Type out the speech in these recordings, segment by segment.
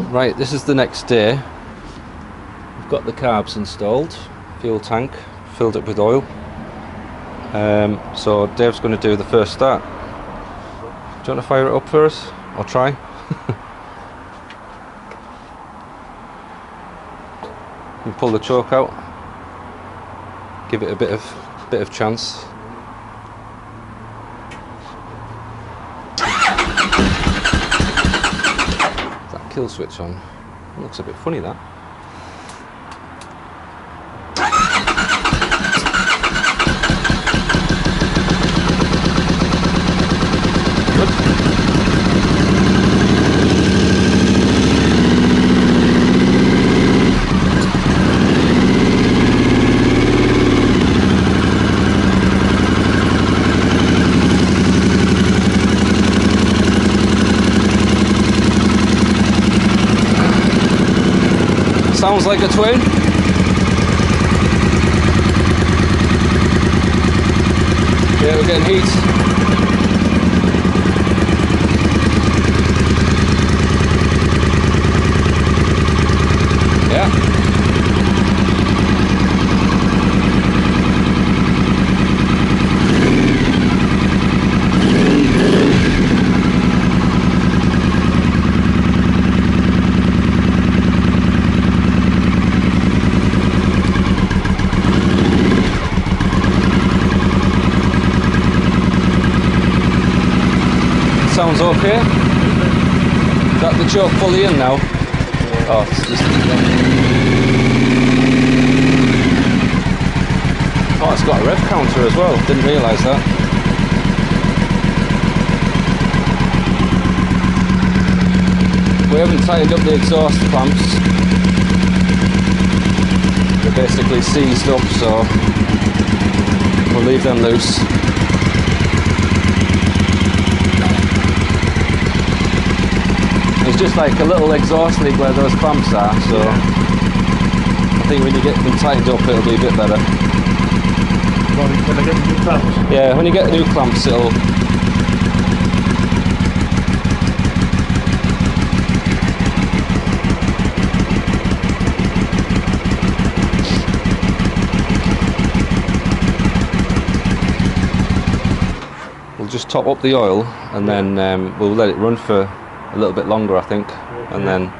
Right, this is the next day. We've got the carbs installed, fuel tank filled up with oil. So Dave's going to do the first start. Do you want to fire it up for us, or try? You pull the choke out, give it a bit of chance. That kill switch on. It looks a bit funny, that. Sounds like a twin. Yeah, we're getting heat. Yeah. Sounds okay. Is that the choke fully in now? Oh, it's got a rev counter as well. Didn't realise that. We haven't tightened up the exhaust clamps. They're basically seized up, so we'll leave them loose. It's just like a little exhaust leak where those clamps are, so I think when you get them tightened up it'll be a bit better. When I get the new clamps? Yeah, when you get the new clamps it'll... We'll just top up the oil and then we'll let it run for a little bit longer, I think, okay. And then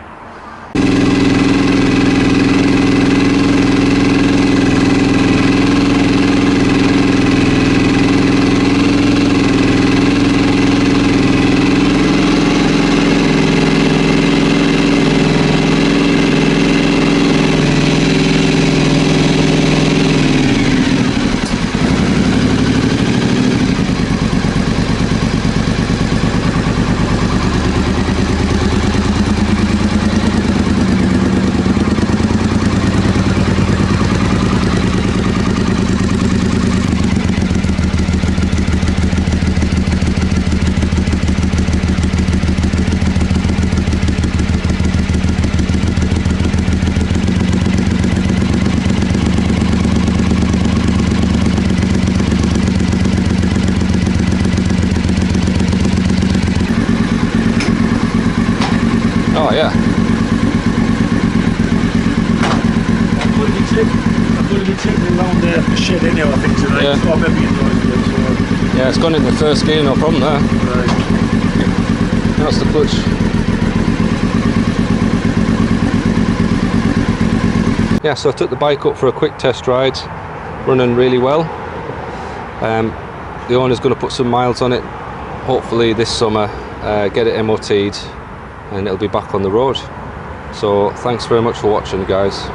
oh yeah. I'm going to be taking around the shed anyhow, I think, tonight. Yeah. So I better be indoors again, so... Yeah, it's gone in the first gear, no problem there. Right. That's the clutch. Yeah, so I took the bike up for a quick test ride, running really well. The owner's going to put some miles on it, hopefully this summer, get it MOT'd, and it'll be back on the road. So thanks very much for watching, guys.